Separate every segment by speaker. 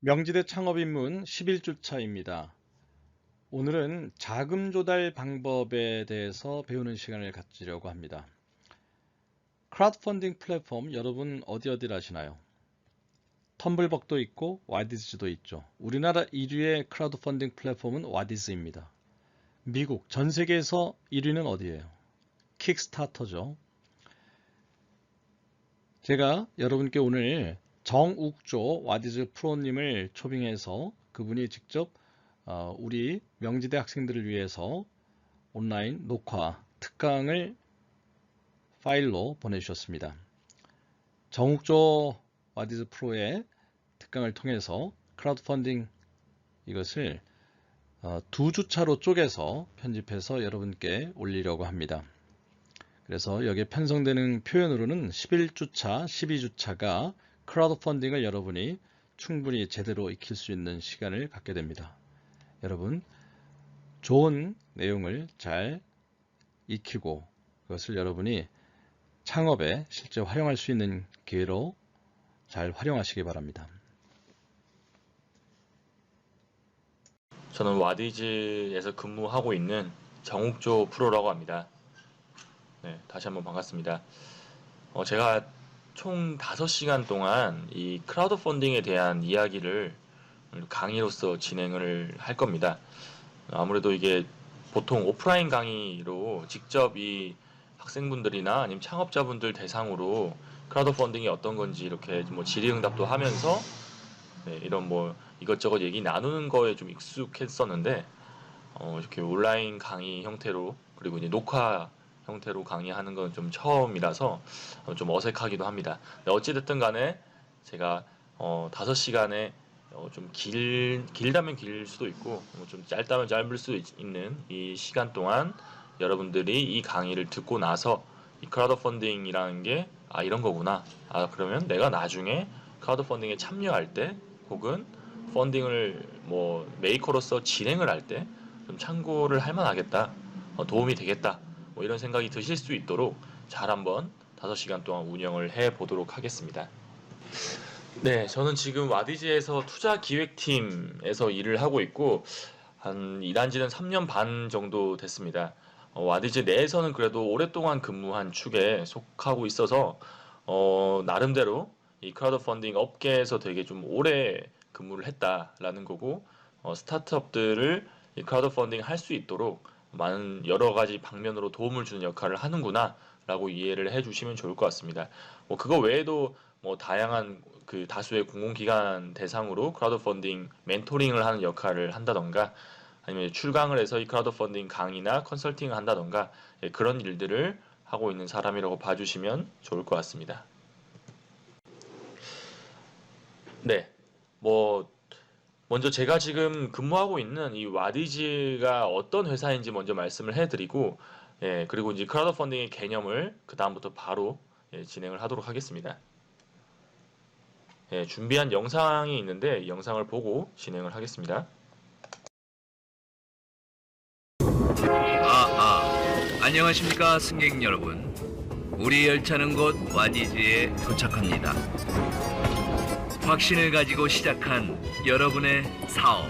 Speaker 1: 명지대 창업입문 11주차입니다. 오늘은 자금 조달 방법에 대해서 배우는 시간을 갖으려고 합니다. 크라우드 펀딩 플랫폼 여러분 어디를 아시나요? 텀블벅도 있고 와디즈도 있죠. 우리나라 1위의 크라우드 펀딩 플랫폼은 와디즈입니다. 미국, 전 세계에서 1위는 어디예요? 킥스타터죠. 제가 여러분께 오늘 정욱조 와디즈 프로님을 초빙해서 그분이 직접 우리 명지대 학생들을 위해서 온라인 녹화 특강을 파일로 보내주셨습니다. 정욱조 와디즈 프로의 특강을 통해서 크라우드 펀딩 이것을 2주차로 쪼개서 편집해서 여러분께 올리려고 합니다. 그래서 여기에 편성되는 표현으로는 11주차, 12주차가 크라우드 펀딩을 여러분이 충분히 제대로 익힐 수 있는 시간을 갖게 됩니다. 여러분, 좋은 내용을 잘 익히고 그것을 여러분이 창업에 실제 활용할 수 있는 기회로 잘 활용하시기 바랍니다.
Speaker 2: 저는 와디즈에서 근무하고 있는 정욱조 프로라고 합니다. 네, 다시 한번 반갑습니다. 제가 총 5시간 동안 이 크라우드 펀딩에 대한 이야기를 강의로서 진행을 할 겁니다. 아무래도 이게 보통 오프라인 강의로 직접 이 학생분들이나 아니면 창업자분들 대상으로 크라우드 펀딩이 어떤 건지 이렇게 뭐 질의응답도 하면서 이런 뭐 이것저것 얘기 나누는 거에 좀 익숙했었는데 이렇게 온라인 강의 형태로 그리고 이제 녹화 형태로 강의하는 건 좀 처음이라서 좀 어색하기도 합니다. 어찌됐든 간에 제가 5시간에 좀 길다면 길 수도 있고 좀 짧다면 짧을 수 있는 이 시간 동안 여러분들이 이 강의를 듣고 나서 이 크라우드 펀딩이라는 게 이런 거구나. 그러면 내가 나중에 크라우드 펀딩에 참여할 때 혹은 펀딩을 뭐 메이커로서 진행을 할 때 좀 참고를 할 만하겠다. 도움이 되겠다. 뭐 이런 생각이 드실 수 있도록 잘 한번 5시간 동안 운영을 해 보도록 하겠습니다. 네, 저는 지금 와디즈에서 투자 기획팀에서 일을 하고 있고 한 일한 지는 3년 반 정도 됐습니다. 와디즈 내에서는 그래도 오랫동안 근무한 축에 속하고 있어서 나름대로 이 크라우드 펀딩 업계에서 되게 좀 오래 근무를 했다라는 거고 스타트업들을 이 크라우드 펀딩 할 수 있도록 많은 여러 가지 방면으로 도움을 주는 역할을 하는구나 라고 이해를 해주시면 좋을 것 같습니다. 뭐 그거 외에도 뭐 다양한 그 다수의 공공기관 대상으로 크라우드 펀딩 멘토링을 하는 역할을 한다던가 아니면 출강을 해서 이 크라우드 펀딩 강의나 컨설팅을 한다던가 그런 일들을 하고 있는 사람이라고 봐주시면 좋을 것 같습니다. 네, 뭐 먼저 제가 지금 근무하고 있는 이 와디즈가 어떤 회사인지 먼저 말씀을 해드리고 그리고 이제 크라우드 펀딩의 개념을 그 다음부터 바로 진행을 하도록 하겠습니다. 준비한 영상이 있는데 이 영상을 보고 진행을 하겠습니다.
Speaker 3: 안녕하십니까 승객 여러분. 우리 열차는 곧 와디즈에 도착합니다. 확신을 가지고 시작한 여러분의 사업,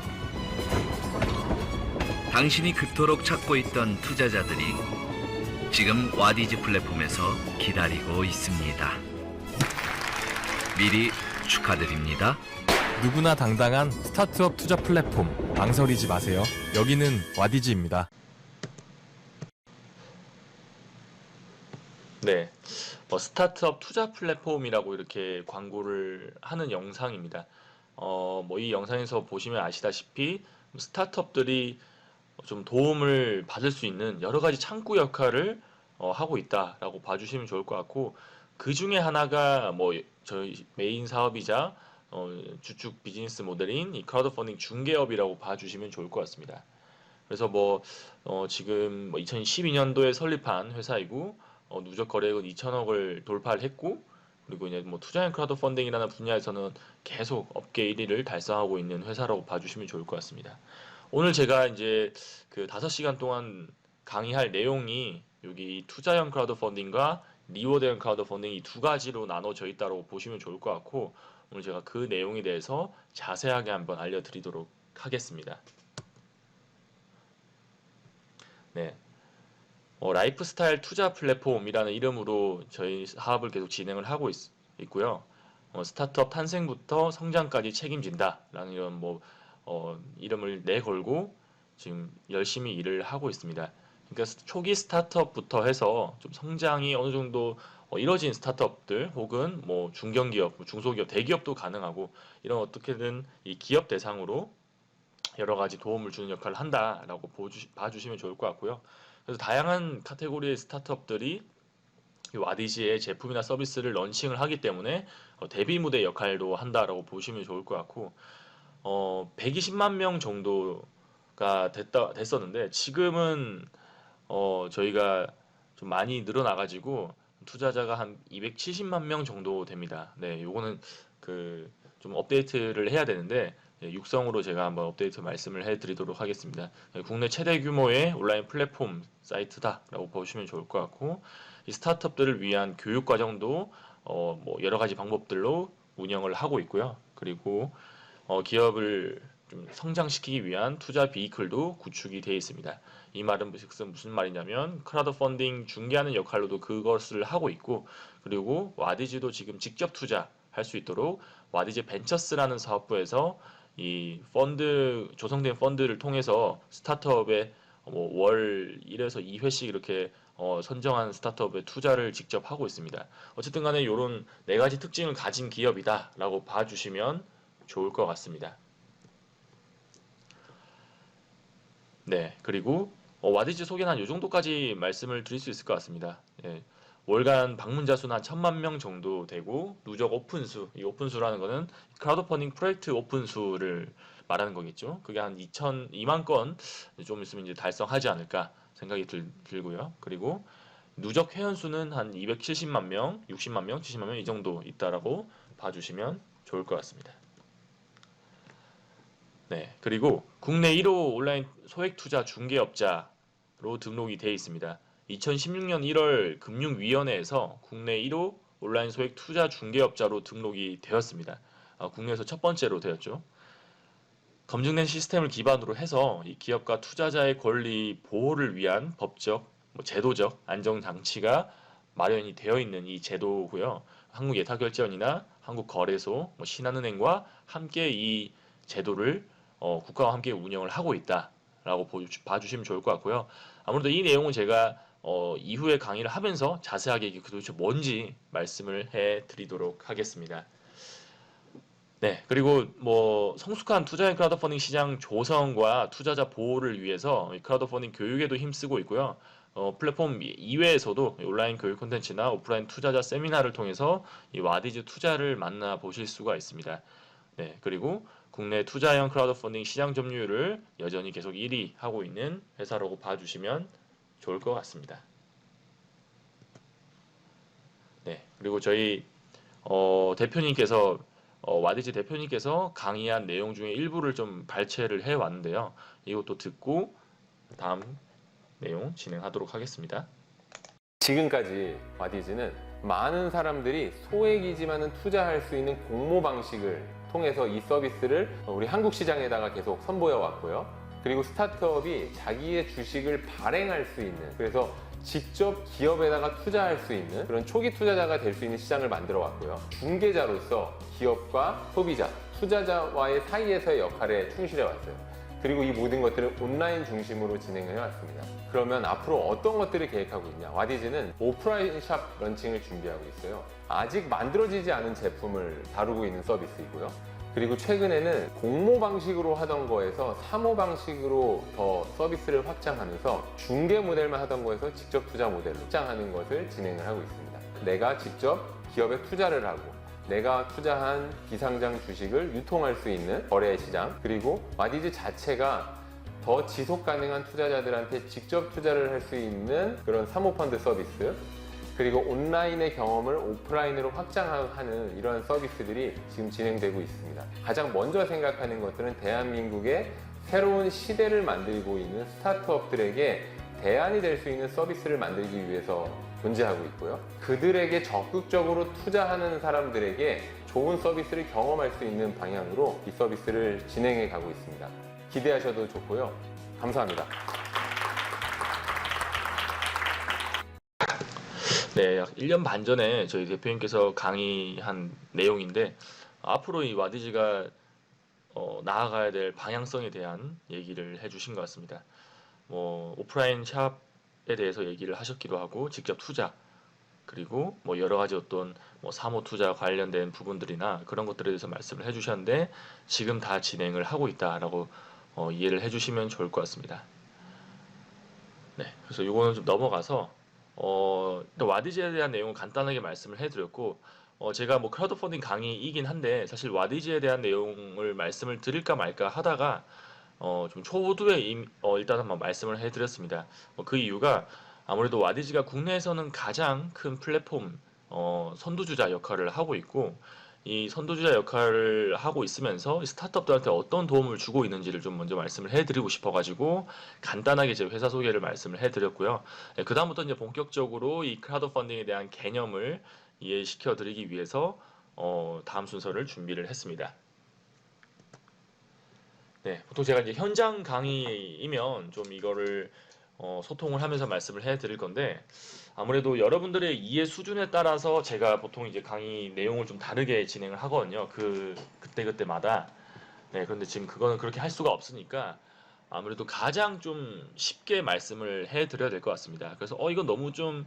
Speaker 3: 당신이 그토록 찾고 있던 투자자들이 지금 와디즈 플랫폼에서 기다리고 있습니다. 미리 축하드립니다.
Speaker 4: 누구나 당당한 스타트업 투자 플랫폼, 망설이지 마세요. 여기는 와디즈입니다.
Speaker 2: 네, 스타트업 투자 플랫폼이라고 이렇게 광고를 하는 영상입니다. 뭐 이 영상에서 보시면 아시다시피 스타트업들이 좀 도움을 받을 수 있는 여러 가지 창구 역할을 하고 있다라고 봐주시면 좋을 것 같고 그 중에 하나가 뭐 저희 메인 사업이자 주축 비즈니스 모델인 이 크라우드 펀딩 중개업이라고 봐주시면 좋을 것 같습니다. 그래서 뭐 지금 뭐 2012년도에 설립한 회사이고 누적 거래액은 2천억을 돌파를 했고 그리고 이제 뭐 투자형 크라우드 펀딩이라는 분야에서는 계속 업계 1위를 달성하고 있는 회사라고 봐주시면 좋을 것 같습니다. 오늘 제가 이제 그 5시간 동안 강의할 내용이 여기 투자형 크라우드 펀딩과 리워드형 크라우드 펀딩 이 두 가지로 나눠져 있다고 보시면 좋을 것 같고 오늘 제가 그 내용에 대해서 자세하게 한번 알려드리도록 하겠습니다. 네, 라이프스타일 투자 플랫폼이라는 이름으로 저희 사업을 계속 진행을 하고 있고요. 스타트업 탄생부터 성장까지 책임진다라는 이런 이름을 내걸고 지금 열심히 일을 하고 있습니다. 그러니까 초기 스타트업부터 해서 좀 성장이 어느 정도 이뤄진 스타트업들 혹은 중견기업, 중소기업, 대기업도 가능하고 이런 어떻게든 이 기업 대상으로 여러 가지 도움을 주는 역할을 한다라고 봐주시면 좋을 것 같고요. 그래서 다양한 카테고리의 스타트업들이 이 와디즈의 제품이나 서비스를 런칭을 하기 때문에 대비 무대 역할도 한다라고 보시면 좋을 것 같고 120만 명 정도가 됐었는데 지금은 저희가 좀 많이 늘어나가지고 투자자가 한 270만 명 정도 됩니다. 네, 요거는 좀 업데이트를 해야 되는데 육성으로 제가 한번 업데이트 말씀을 해드리도록 하겠습니다. 국내 최대 규모의 온라인 플랫폼 사이트다라고 보시면 좋을 것 같고 이 스타트업들을 위한 교육 과정도 여러 가지 방법들로 운영을 하고 있고요. 그리고 기업을 좀 성장시키기 위한 투자 비이클도 구축이 되어 있습니다. 이 말은 무슨 말이냐면 크라우드 펀딩 중개하는 역할로도 그것을 하고 있고 그리고 와디즈도 지금 직접 투자할 수 있도록 와디즈 벤처스라는 사업부에서 이 조성된 펀드를 통해서 스타트업에 월 1에서 2회씩 이렇게 선정한 스타트업에 투자를 직접 하고 있습니다. 어쨌든 간에 이런 4가지 특징을 가진 기업이다 라고 봐주시면 좋을 것 같습니다. 네, 그리고 와디즈 소개는 한 이 정도까지 말씀을 드릴 수 있을 것 같습니다. 예, 월간 방문자 수는 한 1000만 명 정도 되고 누적 오픈수, 이 오픈수라는 거는 크라우드 펀딩 프로젝트 오픈수를 말하는 거겠죠. 그게 한 2만 건 좀 있으면 이제 달성하지 않을까 생각이 들고요. 그리고 누적 회원 수는 한 270만 명, 60만 명, 70만 명 이 정도 있다라고 봐주시면 좋을 것 같습니다. 네, 그리고 국내 1호 온라인 소액 투자 중개업자로 등록이 되어 있습니다. 2016년 1월 금융위원회에서 국내 1호 온라인 소액 투자 중개업자로 등록이 되었습니다. 국내에서 첫 번째로 되었죠. 검증된 시스템을 기반으로 해서 이 기업과 투자자의 권리 보호를 위한 법적, 제도적 안정 장치가 마련이 되어 있는 이 제도고요. 한국예탁결제원이나 한국거래소, 신한은행과 함께 이 제도를 국가와 함께 운영을 하고 있다라고 봐주시면 좋을 것 같고요. 아무래도 이 내용은 제가 이후에 강의를 하면서 자세하게 이게 도대체 뭔지 말씀을 해드리도록 하겠습니다. 네, 그리고 성숙한 투자형 크라우드 펀딩 시장 조성과 투자자 보호를 위해서 크라우드 펀딩 교육에도 힘쓰고 있고요. 플랫폼 이외에서도 온라인 교육 콘텐츠나 오프라인 투자자 세미나를 통해서 이 와디즈 투자를 만나보실 수가 있습니다. 네, 그리고 국내 투자형 크라우드 펀딩 시장 점유율을 여전히 계속 1위 하고 있는 회사라고 봐주시면 좋을 것 같습니다. 네, 그리고 저희 와디즈 대표님께서 강의한 내용 중에 일부를 좀 발췌를 해왔는데요. 이것도 듣고 다음 내용 진행하도록 하겠습니다.
Speaker 5: 지금까지 와디즈는 많은 사람들이 소액이지만은 투자할 수 있는 공모 방식을 통해서 이 서비스를 우리 한국 시장에다가 계속 선보여 왔고요. 그리고 스타트업이 자기의 주식을 발행할 수 있는, 그래서 직접 기업에다가 투자할 수 있는 그런 초기 투자자가 될 수 있는 시장을 만들어 왔고요. 중개자로서 기업과 소비자, 투자자와의 사이에서의 역할에 충실해 왔어요. 그리고 이 모든 것들을 온라인 중심으로 진행해 왔습니다. 그러면 앞으로 어떤 것들을 계획하고 있냐? 와디즈는 오프라인 샵 런칭을 준비하고 있어요. 아직 만들어지지 않은 제품을 다루고 있는 서비스이고요. 그리고 최근에는 공모 방식으로 하던 거에서 사모 방식으로 더 서비스를 확장하면서 중개 모델만 하던 거에서 직접 투자 모델로 확장하는 것을 진행을 하고 있습니다. 내가 직접 기업에 투자를 하고 내가 투자한 비상장 주식을 유통할 수 있는 거래 시장, 그리고 와디즈 자체가 더 지속 가능한 투자자들한테 직접 투자를 할 수 있는 그런 사모펀드 서비스, 그리고 온라인의 경험을 오프라인으로 확장하는 이런 서비스들이 지금 진행되고 있습니다. 가장 먼저 생각하는 것들은 대한민국의 새로운 시대를 만들고 있는 스타트업들에게 대안이 될 수 있는 서비스를 만들기 위해서 존재하고 있고요. 그들에게 적극적으로 투자하는 사람들에게 좋은 서비스를 경험할 수 있는 방향으로 이 서비스를 진행해 가고 있습니다. 기대하셔도 좋고요. 감사합니다.
Speaker 2: 네, 약 1년 반 전에 저희 대표님께서 강의한 내용인데 앞으로 이 와디즈가 나아가야 될 방향성에 대한 얘기를 해주신 것 같습니다. 뭐 오프라인 샵에 대해서 얘기를 하셨기도 하고 직접 투자 그리고 뭐 여러 가지 어떤 뭐 사모 투자 관련된 부분들이나 그런 것들에 대해서 말씀을 해주셨는데 지금 다 진행을 하고 있다라고 이해를 해주시면 좋을 것 같습니다. 네, 그래서 요거는 좀 넘어가서 일단 와디즈에 대한 내용을 간단하게 말씀을 해드렸고 제가 뭐 크라우드 펀딩 강의이긴 한데 사실 와디즈에 대한 내용을 말씀을 드릴까 말까 하다가 좀 초두에 일단 한번 말씀을 해드렸습니다. 그 이유가 아무래도 와디즈가 국내에서는 가장 큰 플랫폼 선두주자 역할을 하고 있고 이 선두주자 역할을 하고 있으면서 스타트업들한테 어떤 도움을 주고 있는지를 좀 먼저 말씀을 해드리고 싶어가지고 간단하게 제 회사 소개를 말씀을 해드렸고요. 그 다음부터 이제 본격적으로 이 크라우드 펀딩에 대한 개념을 이해시켜 드리기 위해서 다음 순서를 준비를 했습니다. 네, 보통 제가 이제 현장 강의이면 좀 이거를 소통을 하면서 말씀을 해드릴 건데 아무래도 여러분들의 이해 수준에 따라서 제가 보통 이제 강의 내용을 좀 다르게 진행을 하거든요. 그때마다. 네, 그런데 지금 그거는 그렇게 할 수가 없으니까 아무래도 가장 좀 쉽게 말씀을 해드려야 될 것 같습니다. 그래서 이건 너무 좀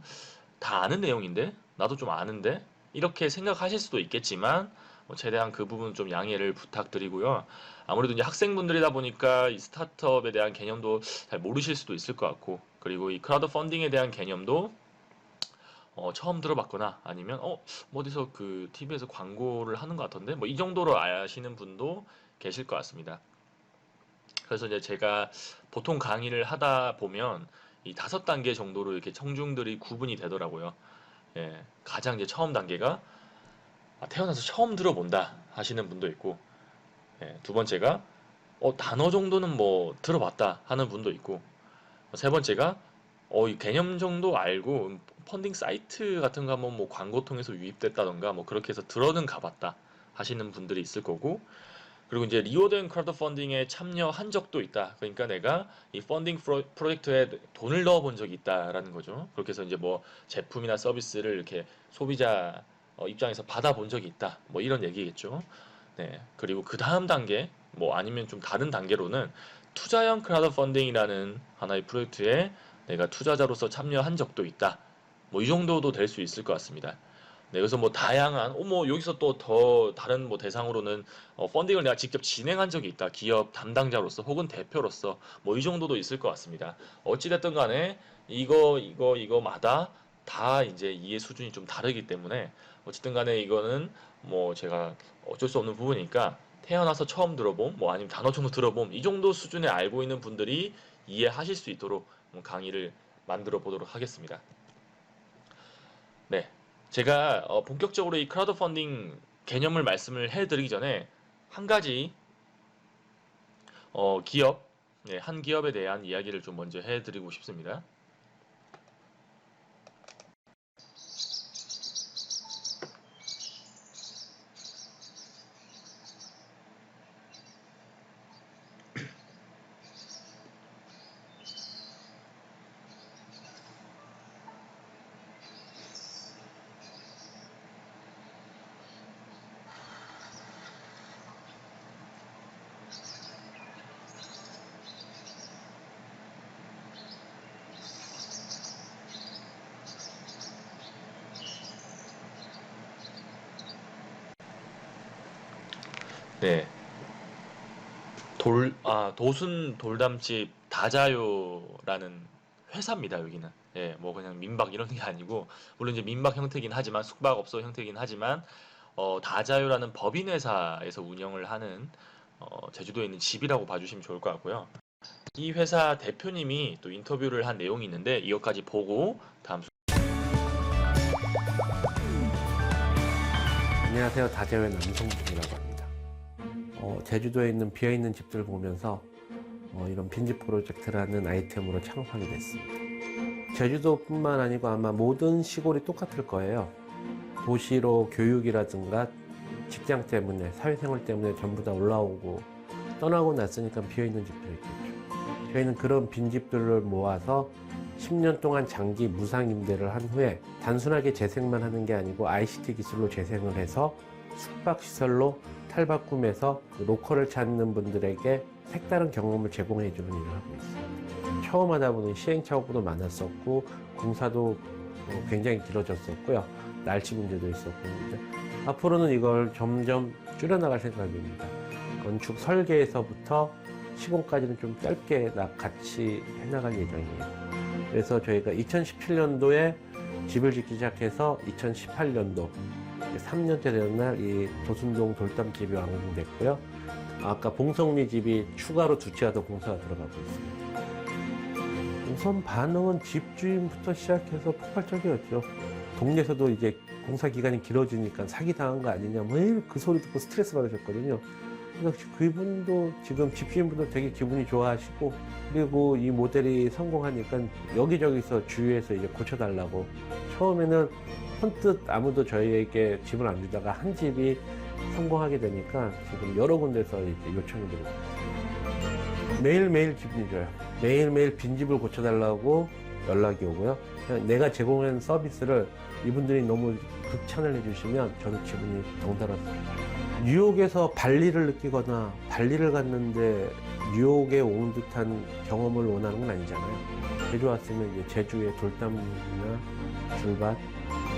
Speaker 2: 다 아는 내용인데 나도 좀 아는데 이렇게 생각하실 수도 있겠지만 최대한 그 부분 좀 양해를 부탁드리고요. 아무래도 이제 학생분들이다 보니까 이 스타트업에 대한 개념도 잘 모르실 수도 있을 것 같고 그리고 이 크라우드 펀딩에 대한 개념도 처음 들어봤거나 아니면 뭐 어디서 그 TV에서 광고를 하는 것 같던데 뭐 이 정도로 아시는 분도 계실 것 같습니다. 그래서 이제 제가 보통 강의를 하다 보면 이 5단계 정도로 이렇게 청중들이 구분이 되더라고요. 예, 가장 이제 처음 단계가 태어나서 처음 들어본다 하시는 분도 있고 두 번째가 단어 정도는 뭐 들어봤다 하는 분도 있고 세 번째가 이 개념 정도 알고 펀딩 사이트 같은 거 한번 뭐 광고 통해서 유입됐다던가 뭐 그렇게 해서 들어는 가봤다 하시는 분들이 있을 거고 그리고 이제 리워드 앤 크라우드 펀딩에 참여한 적도 있다. 그러니까 내가 이 펀딩 프로젝트에 돈을 넣어본 적이 있다라는 거죠. 그렇게 해서 이제 뭐 제품이나 서비스를 이렇게 소비자 입장에서 받아본 적이 있다. 뭐 이런 얘기겠죠. 네. 그리고 그 다음 단계, 뭐 아니면 좀 다른 단계로는 투자형 크라우드 펀딩이라는 하나의 프로젝트에 내가 투자자로서 참여한 적도 있다. 뭐 이 정도도 될 수 있을 것 같습니다. 네, 그래서 뭐 다양한, 뭐 여기서 또 더 다른 뭐 대상으로는 펀딩을 내가 직접 진행한 적이 있다. 기업 담당자로서 혹은 대표로서 뭐 이 정도도 있을 것 같습니다. 어찌됐든 간에 이거마다 다 이제 이해 수준이 좀 다르기 때문에 어쨌든 간에 이거는 뭐 제가 어쩔 수 없는 부분이니까 태어나서 처음 들어봄, 뭐 아니면 단어 정도 들어봄 이 정도 수준에 알고 있는 분들이 이해하실 수 있도록 강의를 만들어 보도록 하겠습니다. 네. 제가 본격적으로 이 크라우드 펀딩 개념을 말씀을 해드리기 전에 한 가지 기업, 한 기업에 대한 이야기를 좀 먼저 해드리고 싶습니다. 네. 도순 돌담집 다자요라는 회사입니다, 여기는. 예, 뭐 그냥 민박 이런 게 아니고, 물론 이제 민박 형태긴 하지만, 숙박업소 형태긴 하지만, 다자요라는 법인 회사에서 운영을 하는, 제주도에 있는 집이라고 봐주시면 좋을 것 같고요. 이 회사 대표님이 또 인터뷰를 한 내용이 있는데, 이것까지 보고, 다음
Speaker 6: 안녕하세요. 다재회 남성준이라고 합니다. 제주도에 있는 비어있는 집들을 보면서 이런 빈집 프로젝트라는 아이템으로 창업하게 됐습니다. 제주도뿐만 아니고 아마 모든 시골이 똑같을 거예요. 도시로 교육이라든가 직장 때문에, 사회생활 때문에 전부 다 올라오고 떠나고 났으니까 비어있는 집들이 있겠죠. 저희는 그런 빈집들을 모아서 10년 동안 장기 무상 임대를 한 후에 단순하게 재생만 하는 게 아니고 ICT 기술로 재생을 해서 숙박시설로 탈바꿈해서 로컬을 찾는 분들에게 색다른 경험을 제공해 주는 일을 하고 있습니다. 처음 하다 보니 시행착오도 많았었고 공사도 굉장히 길어졌었고요. 날씨 문제도 있었고, 근데 앞으로는 이걸 점점 줄여나갈 생각입니다. 건축 설계에서부터 시공까지는 좀 짧게 같이 해나갈 예정이에요. 그래서 저희가 2017년도에 집을 짓기 시작해서 2018년도 3년째 되는 날 이 도순동 돌담집이 완공됐고요. 아까 봉성리 집이 추가로 두 채가 더 공사가 들어가고 있습니다. 우선 반응은 집주인부터 시작해서 폭발적이었죠. 동네에서도 이제 공사 기간이 길어지니까 사기당한 거 아니냐, 매일 그 소리 듣고 스트레스 받으셨거든요. 그래서 그분도 지금 집주인분도 되게 기분이 좋아하시고, 그리고 이 모델이 성공하니까 여기저기서 주위에서 이제 고쳐달라고. 처음에는 선뜻 아무도 저희에게 집을 안 주다가 한 집이 성공하게 되니까 지금 여러 군데서 이제 요청이 들어오고 있습니다. 매일매일 기분이 좋아요. 매일매일 빈집을 고쳐달라고 연락이 오고요. 그냥 내가 제공한 서비스를 이분들이 너무 극찬을 해주시면 저도 기분이 덩달았습니다. 뉴욕에서 발리를 느끼거나 발리를 갔는데 뉴욕에 온 듯한 경험을 원하는 건 아니잖아요. 제주 왔으면 이제 제주의 돌담이나 귤밭,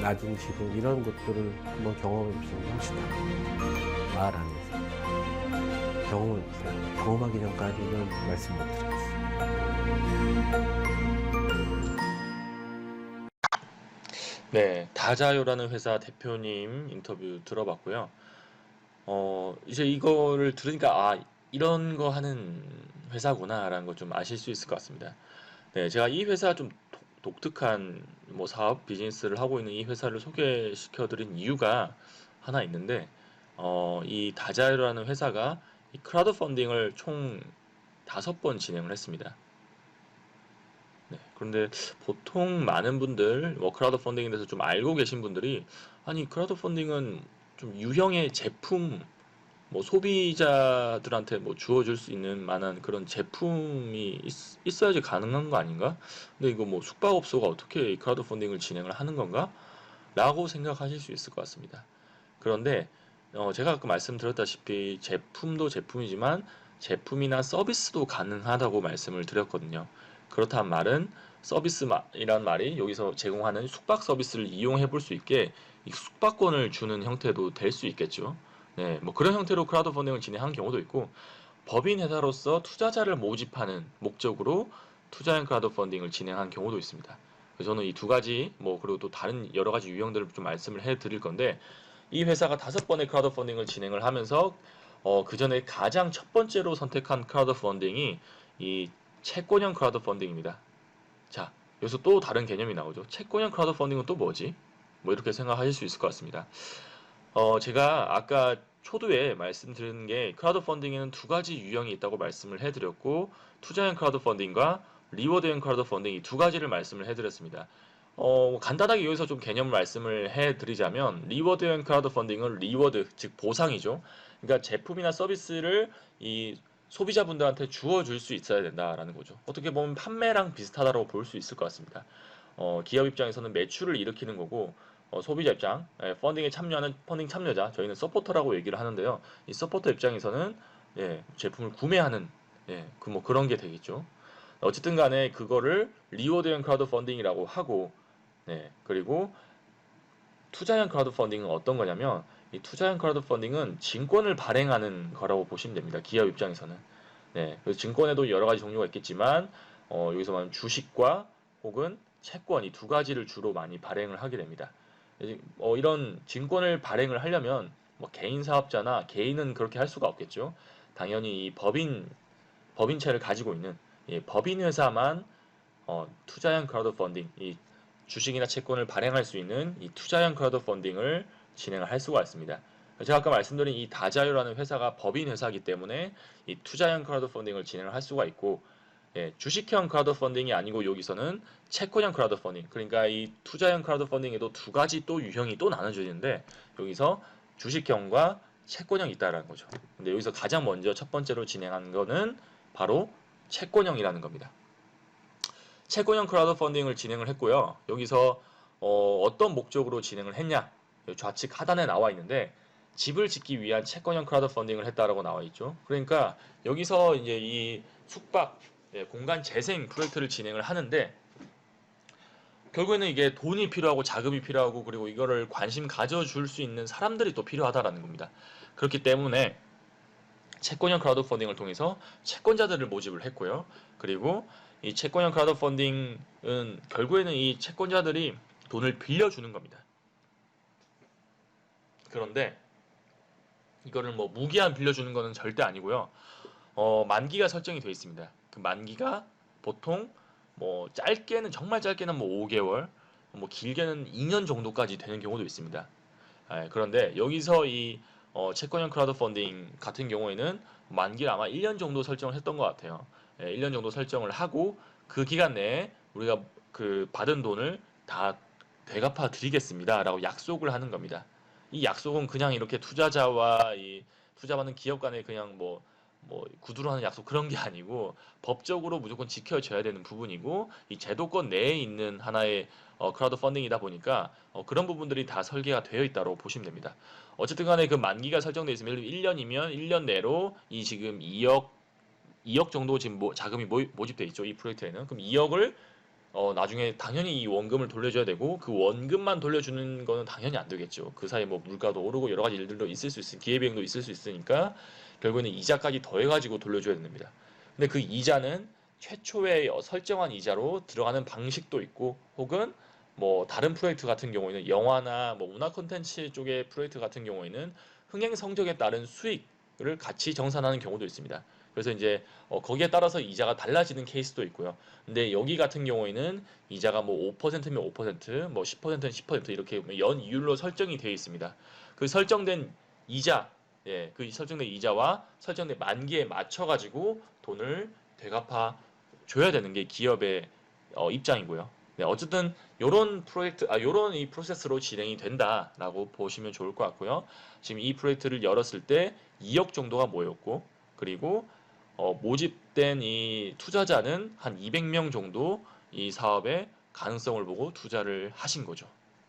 Speaker 6: 낮은 지붕 이런 것들을 한번 경험해 보시는 게 훨씬 나아요. 마을 안에서 경험해 보세요. 경험하기 전까지는 말씀 못 드리겠습니다.
Speaker 2: 네, 다자요라는 회사 대표님 인터뷰 들어봤고요. 이제 이거를 들으니까 아, 이런 거 하는 회사구나라는 걸 좀 아실 수 있을 것 같습니다. 네, 제가 이 회사 좀 독특한 뭐 사업 비즈니스를 하고 있는 이 회사를 소개시켜 드린 이유가 하나 있는데, 이 다자요라는 회사가 이 크라우드 펀딩을 총 5번 진행을 했습니다. 네, 그런데 보통 많은 분들 뭐 크라우드 펀딩에 대해서 좀 알고 계신 분들이, 아니 크라우드 펀딩은 좀 유형의 제품, 뭐 소비자들한테 뭐 주어줄 수 있는 만한 그런 제품이 있어야지 가능한 거 아닌가? 근데 이거 뭐 숙박업소가 어떻게 이 크라우드 펀딩을 진행을 하는 건가? 라고 생각하실 수 있을 것 같습니다. 그런데 제가 아까 말씀드렸다시피 제품도 제품이지만 제품이나 서비스도 가능하다고 말씀을 드렸거든요. 그렇다는 말은 서비스이란 말이 여기서 제공하는 숙박 서비스를 이용해 볼 수 있게 이 숙박권을 주는 형태도 될 수 있겠죠. 네, 뭐 그런 형태로 크라우드 펀딩을 진행한 경우도 있고, 법인 회사로서 투자자를 모집하는 목적으로 투자형 크라우드 펀딩을 진행한 경우도 있습니다. 그래서 저는 이 두 가지, 뭐 그리고 또 다른 여러 가지 유형들을 좀 말씀을 해 드릴 건데, 이 회사가 5번의 크라우드 펀딩을 진행을 하면서 그 전에 가장 첫 번째로 선택한 크라우드 펀딩이 이 채권형 크라우드 펀딩입니다. 자, 여기서 또 다른 개념이 나오죠. 채권형 크라우드 펀딩은 또 뭐지? 뭐 이렇게 생각하실 수 있을 것 같습니다. 제가 아까 초두에 말씀드린 게 크라우드 펀딩에는 두 가지 유형이 있다고 말씀을 해드렸고, 투자형 크라우드 펀딩과 리워드형 크라우드 펀딩 이 두 가지를 말씀을 해드렸습니다. 간단하게 여기서 좀 개념을 말씀을 해드리자면, 리워드형 크라우드 펀딩은 리워드, 즉 보상이죠. 그러니까 제품이나 서비스를 이 소비자분들한테 주어줄 수 있어야 된다라는 거죠. 어떻게 보면 판매랑 비슷하다고 볼 수 있을 것 같습니다. 기업 입장에서는 매출을 일으키는 거고, 소비자 입장, 펀딩에 참여하는 펀딩 참여자, 저희는 서포터라고 얘기를 하는데요. 이 서포터 입장에서는 제품을 구매하는 뭐 그런 게 되겠죠. 어쨌든 간에 그거를 리워드형 크라우드 펀딩이라고 하고, 그리고 투자형 크라우드 펀딩은 어떤 거냐면, 이 투자형 크라우드 펀딩은 증권을 발행하는 거라고 보시면 됩니다. 기업 입장에서는. 그래서 증권에도 여러 가지 종류가 있겠지만, 여기서 말하는 주식과 혹은 채권 이 두 가지를 주로 많이 발행을 하게 됩니다. 이런 증권을 발행을 하려면 뭐 개인 사업자나 개인은 그렇게 할 수가 없겠죠. 당연히 이 법인체를 가지고 있는 법인 회사만 투자형 크라우드 펀딩, 이 주식이나 채권을 발행할 수 있는 이 투자형 크라우드 펀딩을 진행을 할 수가 있습니다. 제가 아까 말씀드린 이 다자요라는 회사가 법인 회사이기 때문에 이 투자형 크라우드 펀딩을 진행을 할 수가 있고, 주식형 크라우드 펀딩이 아니고 여기서는 채권형 크라우드 펀딩, 그러니까 이 투자형 크라우드 펀딩에도 두 가지 또 유형이 또 나눠져 있는데, 여기서 주식형과 채권형이 있다라는 거죠. 근데 여기서 가장 먼저 첫 번째로 진행한 거는 바로 채권형이라는 겁니다. 채권형 크라우드 펀딩을 진행을 했고요. 여기서 어떤 목적으로 진행을 했냐? 좌측 하단에 나와 있는데 집을 짓기 위한 채권형 크라우드 펀딩을 했다라고 나와 있죠. 그러니까 여기서 이제 이 숙박 공간 재생 프로젝트를 진행을 하는데 결국에는 이게 돈이 필요하고 자금이 필요하고 그리고 이거를 관심 가져줄 수 있는 사람들이 또 필요하다라는 겁니다. 그렇기 때문에 채권형 크라우드 펀딩을 통해서 채권자들을 모집을 했고요. 그리고 이 채권형 크라우드 펀딩은 결국에는 이 채권자들이 돈을 빌려주는 겁니다. 그런데 이거를 뭐 무기한 빌려주는 거는 절대 아니고요. 만기가 설정이 되어 있습니다. 그 만기가 보통 뭐 짧게는 정말 짧게는 뭐 5개월, 뭐 길게는 2년 정도까지 되는 경우도 있습니다. 그런데 여기서 이 채권형 크라우드 펀딩 같은 경우에는 만기를 아마 1년 정도 설정을 했던 것 같아요. 1년 정도 설정을 하고 그 기간 내에 우리가 그 받은 돈을 다 되갚아 드리겠습니다라고 약속을 하는 겁니다. 이 약속은 그냥 이렇게 투자자와 이 투자받는 기업 간에 그냥 뭐 구두로 하는 약속 그런 게 아니고 법적으로 무조건 지켜져야 되는 부분이고 이 제도권 내에 있는 하나의 크라우드 펀딩이다 보니까 그런 부분들이 다 설계가 되어 있다고 보시면 됩니다. 어쨌든 간에 그 만기가 설정되어 있으면 1년이면 1년 내로 이 지금 2억 정도 지금 자금이 모집돼 있죠. 이 프로젝트에는. 그럼 2억을 나중에 당연히 이 원금을 돌려줘야 되고 그 원금만 돌려주는 거는 당연히 안 되겠죠. 그 사이에 뭐 물가도 오르고 여러 가지 일들도 있을 수 있으니 기회비용도 있을 수 있으니까 결국에는 이자까지 더해가지고 돌려줘야 됩니다. 근데 그 이자는 최초에 설정한 이자로 들어가는 방식도 있고 혹은 뭐 다른 프로젝트 같은 경우에는 영화나 뭐 문화 콘텐츠 쪽의 프로젝트 같은 경우에는 흥행 성적에 따른 수익을 같이 정산하는 경우도 있습니다. 그래서 이제 거기에 따라서 이자가 달라지는 케이스도 있고요. 근데 여기 같은 경우에는 이자가 뭐 5%면 5%, 뭐 10%면 10% 이렇게 연이율로 설정이 되어 있습니다. 그 설정된 이자, 그 설정된 이자와 설정된 만기에 맞춰가지고 돈을 되갚아 줘야 되는 게 기업의 입장이고요. 네, 어쨌든 요런 프로젝트, 요런 이 프로세스로 진행이 된다라고 보시면 좋을 것 같고요. 지금 이 프로젝트를 열었을 때 2억 정도가 모였고, 그리고 모집된 이 투자자는 한 200명 정도 이 사업의 가능성을 보고 투자를 하신 거죠.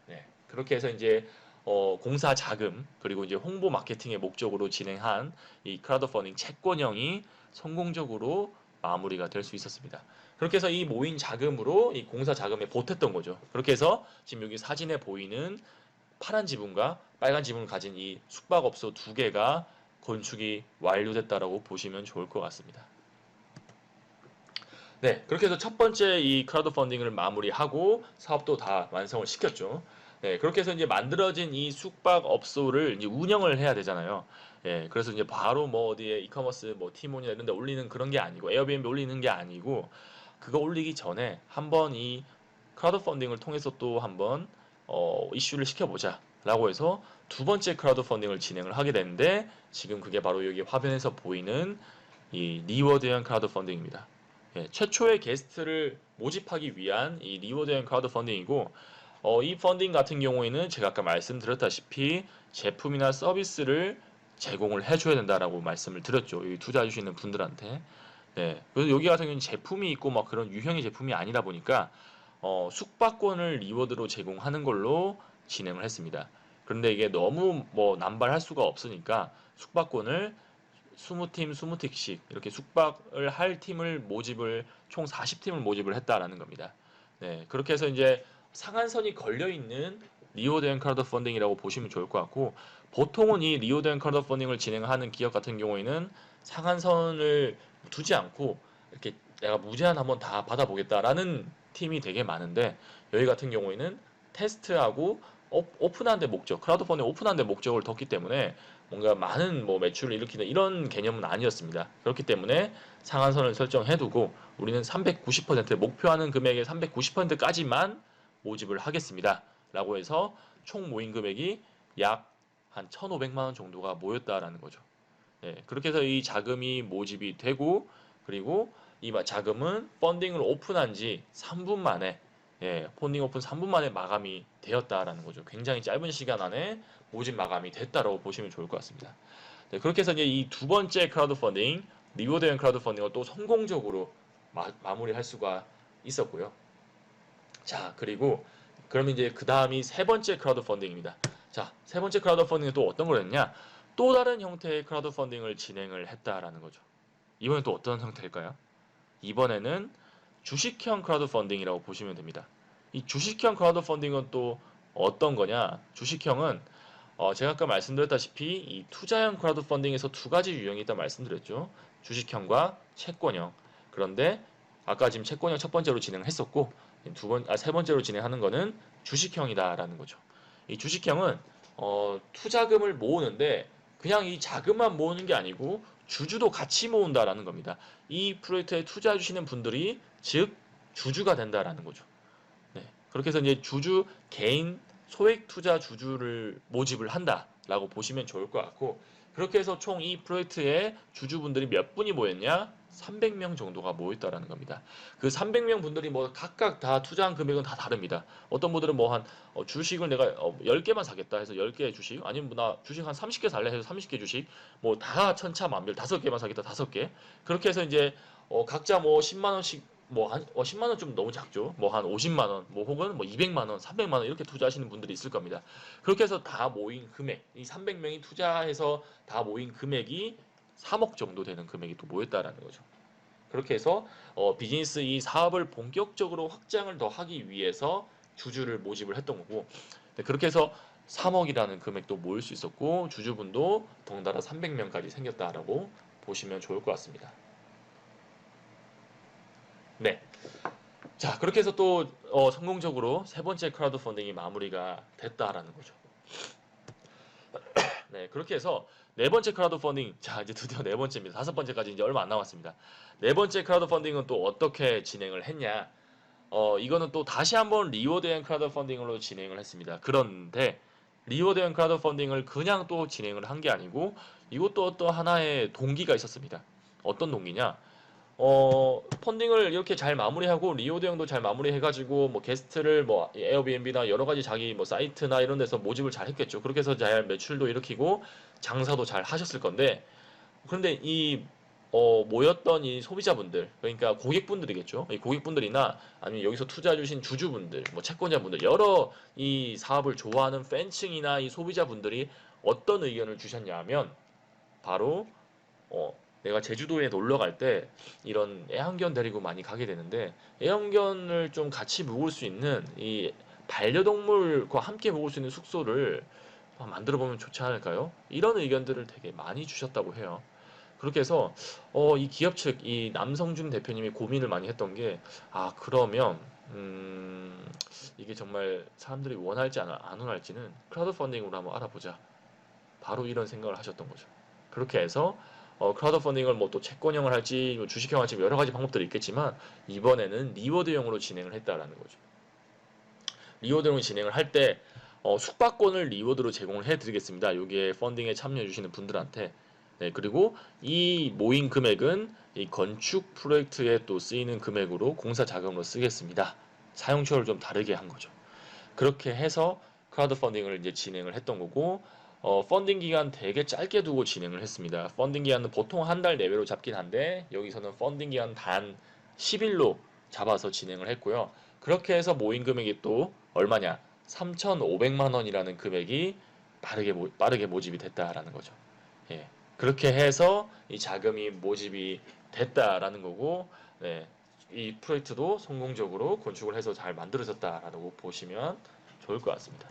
Speaker 2: 네, 그렇게 해서 이제 공사 자금 그리고 이제 홍보 마케팅의 목적으로 진행한 이 크라우드 펀딩 채권형이 성공적으로 마무리가 될 수 있었습니다. 그렇게 해서 이 모인 자금으로 이 공사 자금에 보탰던 거죠. 그렇게 해서 지금 여기 사진에 보이는 파란 지붕과 빨간 지붕을 가진 이 숙박업소 두 개가 건축이 완료됐다라고 보시면 좋을 것 같습니다. 네, 그렇게 해서 첫 번째 이 크라우드 펀딩을 마무리하고 사업도 다 완성을 시켰죠. 네, 그렇게 해서 이제 만들어진 이 숙박업소를 이제 운영을 해야 되잖아요. 예, 그래서 이제 바로 뭐 어디에 이커머스 뭐 티몬이나 이런 데 올리는 그런 게 아니고 에어비앤비 올리는 게 아니고 그거 올리기 전에 한번 이 크라우드 펀딩을 통해서 또 한번 이슈를 시켜보자 라고 해서 두 번째 크라우드 펀딩을 진행을 하게 되는데 지금 그게 바로 여기 화면에서 보이는 이 리워드형 크라우드 펀딩입니다. 예, 최초의 게스트를 모집하기 위한 이 리워드형 크라우드 펀딩이고 이 펀딩 같은 경우에는 제가 아까 말씀드렸다시피 제품이나 서비스를 제공을 해줘야 된다라고 말씀을 드렸죠. 여기 투자해 주시는 분들한테. 네, 그래서 여기 같은 경우는 제품이 있고 막 그런 유형의 제품이 아니다 보니까 숙박권을 리워드로 제공하는 걸로 진행을 했습니다. 그런데 이게 너무 뭐 남발할 수가 없으니까 숙박권을 20팀, 20팀씩 이렇게 숙박을 할 팀을 모집을 총 40팀을 모집을 했다라는 겁니다. 네, 그렇게 해서 이제 상한선이 걸려 있는 리워드 크라우드 펀딩이라고 보시면 좋을 것 같고 보통은 이 리워드 크라우드 펀딩을 진행하는 기업 같은 경우에는 상한선을 두지 않고 이렇게 내가 무제한 한번 다 받아보겠다라는 팀이 되게 많은데 여기 같은 경우에는 테스트하고 오픈한 데 목적, 크라우드 펀딩 오픈한 데 목적을 뒀기 때문에 뭔가 많은 뭐 매출을 일으키는 이런 개념은 아니었습니다. 그렇기 때문에 상한선을 설정해두고 우리는 390% 목표하는 금액의 390%까지만 모집을 하겠습니다. 라고 해서 총 모인 금액이 약 한 1,500만 원 정도가 모였다라는 거죠. 네, 그렇게 해서 이 자금이 모집이 되고 그리고 이 자금은 펀딩을 오픈한 지 3분 만에 예, 펀딩 오픈 3분 만에 마감이 되었다라는 거죠. 굉장히 짧은 시간 안에 모집 마감이 됐다라고 보시면 좋을 것 같습니다. 네, 그렇게 해서 이제 이 두 번째 크라우드 펀딩, 리워드형 크라우드 펀딩을 또 성공적으로 마무리할 수가 있었고요. 자, 그리고 그럼 이제 그 다음이 세 번째 크라우드 펀딩입니다. 자, 세 번째 크라우드 펀딩은 또 어떤 거였냐? 또 다른 형태의 크라우드 펀딩을 진행을 했다라는 거죠. 이번엔 또 어떤 형태일까요? 이번에는 주식형 크라우드 펀딩이라고 보시면 됩니다. 이 주식형 크라우드 펀딩은 또 어떤 거냐? 주식형은 제가 아까 말씀드렸다시피 이 투자형 크라우드 펀딩에서 두 가지 유형이 있다 말씀드렸죠. 주식형과 채권형. 그런데 아까 지금 채권형 첫 번째로 진행했었고 세 번째로 진행하는 거는 주식형이다라는 거죠. 이 주식형은 투자금을 모으는데 그냥 이 자금만 모으는 게 아니고 주주도 같이 모은다라는 겁니다. 이 프로젝트에 투자해 주시는 분들이 즉 주주가 된다라는 거죠. 네, 그렇게 해서 이제 주주 개인 소액 투자 주주를 모집을 한다라고 보시면 좋을 것 같고 그렇게 해서 총 이 프로젝트에 주주분들이 몇 분이 모였냐? 300명 정도가 모였다라는 겁니다. 그 300명 분들이 뭐 각각 다 투자한 금액은 다 다릅니다. 어떤 분들은 뭐 한 주식을 내가 10개만 사겠다 해서 10개 주식 아니면 나 주식 한 30개 살래 해서 30개 주식 뭐 다 천차만별 5개만 사겠다 5개 그렇게 해서 이제 각자 뭐 10만 원씩 뭐 한 10만 원 좀 너무 작죠. 뭐 한 50만 원, 뭐 혹은 뭐 200만 원, 300만 원 이렇게 투자하시는 분들이 있을 겁니다. 그렇게 해서 다 모인 금액, 이 300명이 투자해서 다 모인 금액이 3억 정도 되는 금액이 또 모였다라는 거죠. 그렇게 해서 비즈니스 이 사업을 본격적으로 확장을 더 하기 위해서 주주를 모집을 했던 거고 네, 그렇게 해서 3억이라는 금액도 모일 수 있었고 주주분도 덩달아 300명까지 생겼다라고 보시면 좋을 것 같습니다. 네. 자, 그렇게 해서 또 성공적으로 세 번째 크라우드 펀딩이 마무리가 됐다라는 거죠. 네, 그렇게 해서 네 번째 크라우드 펀딩, 자 이제 드디어 네 번째입니다. 다섯 번째까지 이제 얼마 안 남았습니다. 네 번째 크라우드 펀딩은 또 어떻게 진행을 했냐? 이거는 또 다시 한번 리워드형 크라우드 펀딩으로 진행을 했습니다. 그런데 리워드형 크라우드 펀딩을 그냥 또 진행을 한 게 아니고 이것도 또 하나의 동기가 있었습니다. 어떤 동기냐? 펀딩을 이렇게 잘 마무리하고 리워드형도 잘 마무리해가지고 뭐 게스트를 뭐 에어비앤비나 여러 가지 자기 뭐 사이트나 이런 데서 모집을 잘 했겠죠. 그렇게 해서 잘 매출도 일으키고 장사도 잘 하셨을 건데 그런데 이 모였던 이 소비자분들 그러니까 고객분들이겠죠. 이 고객분들이나 아니면 여기서 투자해 주신 주주분들, 뭐 채권자분들 여러 이 사업을 좋아하는 팬층이나 이 소비자분들이 어떤 의견을 주셨냐 하면 바로 내가 제주도에 놀러 갈 때 이런 애완견 데리고 많이 가게 되는데 애완견을 좀 같이 묵을 수 있는 이 반려동물과 함께 묵을 수 있는 숙소를 만들어 보면 좋지 않을까요? 이런 의견들을 되게 많이 주셨다고 해요. 그렇게 해서 이 기업 측 이 남성준 대표님이 고민을 많이 했던 게 그러면 이게 정말 사람들이 원할지 안 원할지는 크라우드 펀딩으로 한번 알아보자. 바로 이런 생각을 하셨던 거죠. 그렇게 해서 크라우드 펀딩을 뭐 또 채권형을 할지 뭐 주식형 할지 여러 가지 방법들이 있겠지만 이번에는 리워드형으로 진행을 했다라는 거죠. 리워드형으로 진행을 할 때 숙박권을 리워드로 제공을 해드리겠습니다. 여기에 펀딩에 참여해 주시는 분들한테 네, 그리고 이 모인 금액은 이 건축 프로젝트에 또 쓰이는 금액으로 공사 자금으로 쓰겠습니다. 사용처를 좀 다르게 한 거죠. 그렇게 해서 크라우드 펀딩을 이제 진행을 했던 거고 펀딩 기간 되게 짧게 두고 진행을 했습니다. 펀딩 기간은 보통 한 달 내외로 잡긴 한데 여기서는 펀딩 기간 단 10일로 잡아서 진행을 했고요. 그렇게 해서 모인 금액이 또 얼마냐? 3,500만 원이라는 금액이 빠르게 모집이 됐다라는 거죠. 예. 그렇게 해서 이 자금이 모집이 됐다라는 거고 네. 이 프로젝트도 성공적으로 건축을 해서 잘 만들어졌다라고 보시면 좋을 것 같습니다.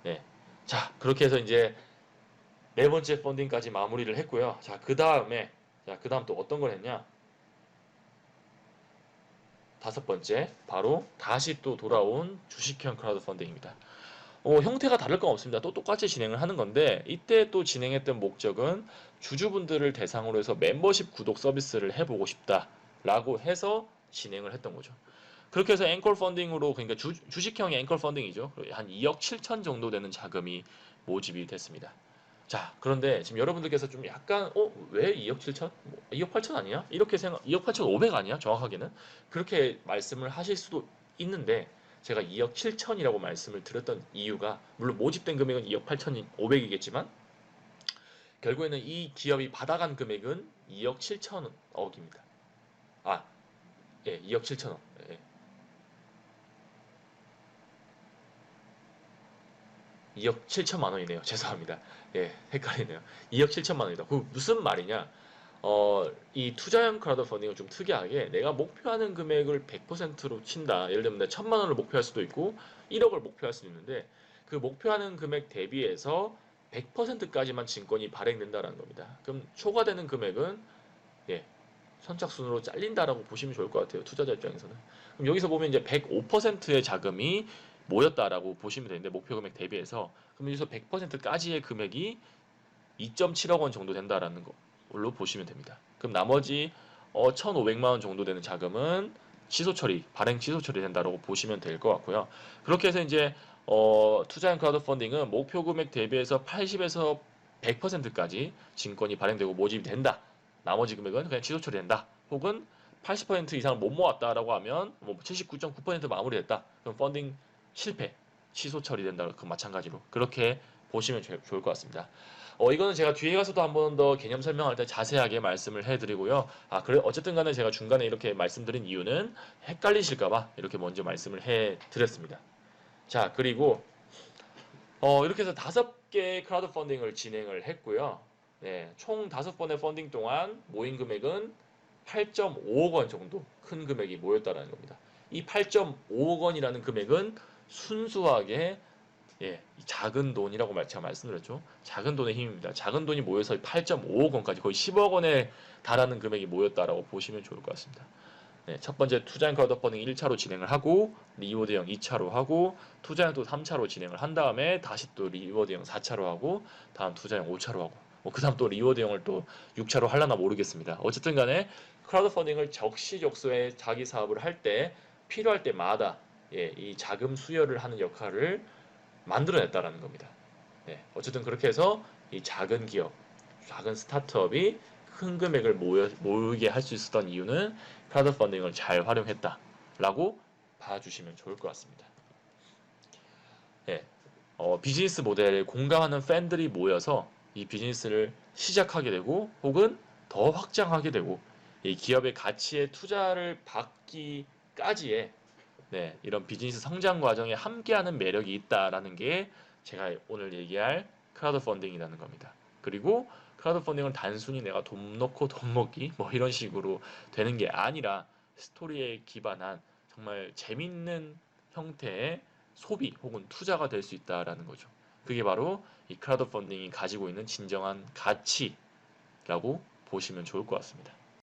Speaker 2: 네. 자, 그렇게 해서 이제 네 번째 펀딩까지 마무리를 했고요. 자, 그 다음 또 어떤 걸 했냐? 다섯 번째, 바로 다시 또 돌아온 주식형 크라우드 펀딩입니다. 형태가 다를 건 없습니다. 또 똑같이 진행을 하는 건데 이때 또 진행했던 목적은 주주분들을 대상으로 해서 멤버십 구독 서비스를 해보고 싶다라고 해서 진행을 했던 거죠. 그렇게 해서 앵콜 펀딩으로 그러니까 주식형의 앵콜 펀딩이죠. 한 2억 7천 정도 되는 자금이 모집이 됐습니다. 자, 그런데 지금 여러분들께서 좀 약간 왜 2억 7천? 2억 8천 아니야? 이렇게 2억 8천 5백 아니야? 정확하게는 그렇게 말씀을 하실 수도 있는데 제가 2억 7천이라고 말씀을 드렸던 이유가, 물론 모집된 금액은 2억 8,500이겠지만 결국에는 이 기업이 받아간 금액은 2억 7천억입니다. 아, 예, 2억 7천억. 예. 2억 7천만 원이네요. 죄송합니다. 예, 헷갈리네요. 2억 7천만 원이다. 그 무슨 말이냐? 이 투자형 크라우드 펀딩은 좀 특이하게 내가 목표하는 금액을 100%로 친다. 예를 들면 내가 1,000만 원을 목표할 수도 있고 1억을 목표할 수도 있는데 그 목표하는 금액 대비해서 100%까지만 증권이 발행된다는 겁니다. 그럼 초과되는 금액은 예, 선착순으로 잘린다라고 보시면 좋을 것 같아요. 투자자 입장에서는. 그럼 여기서 보면 이제 105%의 자금이 모였다라고 보시면 되는데 목표 금액 대비해서 그럼 여기서 100%까지의 금액이 2.7억 원 정도 된다라는 걸로 보시면 됩니다. 그럼 나머지 1,500만 원 정도 되는 자금은 취소 처리, 발행 취소 처리 된다라고 보시면 될 것 같고요. 그렇게 해서 이제 투자형 크라우드 펀딩은 목표 금액 대비해서 80에서 100%까지 증권이 발행되고 모집이 된다. 나머지 금액은 그냥 취소 처리된다. 혹은 80% 이상을 못 모았다라고 하면 뭐 79.9% 마무리됐다. 그럼 펀딩 실패, 취소 처리된다. 그 마찬가지로 그렇게 보시면 좋을 것 같습니다. 이거는 제가 뒤에 가서도 한 번 더 개념 설명할 때 자세하게 말씀을 해드리고요. 그래 어쨌든 간에 제가 중간에 이렇게 말씀드린 이유는 헷갈리실까봐 이렇게 먼저 말씀을 해드렸습니다. 자, 그리고 이렇게 해서 5개의 크라우드 펀딩을 진행을 했고요. 네, 총 5번의 펀딩 동안 모인 금액은 8.5억 원 정도 큰 금액이 모였다는 겁니다. 이 8.5억 원이라는 금액은 순수하게 예, 작은 돈이라고 제가 말씀드렸죠. 작은 돈의 힘입니다. 작은 돈이 모여서 8.5억 원까지 거의 10억 원에 달하는 금액이 모였다라고 보시면 좋을 것 같습니다. 네, 첫 번째 투자형 크라우드 펀딩 1차로 진행을 하고 리워드형 2차로 하고 투자형 또 3차로 진행을 한 다음에 다시 또 리워드형 4차로 하고 다음 투자형 5차로 하고 그 다음 또 리워드형을 또 6차로 하려나 모르겠습니다. 어쨌든 간에 크라우드 펀딩을 적시적소에 자기 사업을 할 때 필요할 때마다 예, 이 자금 수여를 하는 역할을 만들어냈다라는 겁니다. 네, 어쨌든 그렇게 해서 이 작은 기업, 작은 스타트업이 큰 금액을 모으게 할 수 있었던 이유는 크라우드 펀딩을 잘 활용했다라고 봐주시면 좋을 것 같습니다. 네, 비즈니스 모델에 공감하는 팬들이 모여서 이 비즈니스를 시작하게 되고 혹은 더 확장하게 되고 이 기업의 가치에 투자를 받기까지의 네, 이런 비즈니스 성장 과정에 함께하는 매력이 있다라는 게 제가 오늘 얘기할 크라우드 펀딩이라는 겁니다. 그리고 크라우드 펀딩은 단순히 내가 돈 넣고 돈 먹기 뭐 이런 식으로 되는 게 아니라 스토리에 기반한 정말 재밌는 형태의 소비 혹은 투자가 될 수 있다라는 거죠. 그게 바로 이 크라우드 펀딩이 가지고 있는 진정한 가치라고 보시면 좋을 것 같습니다.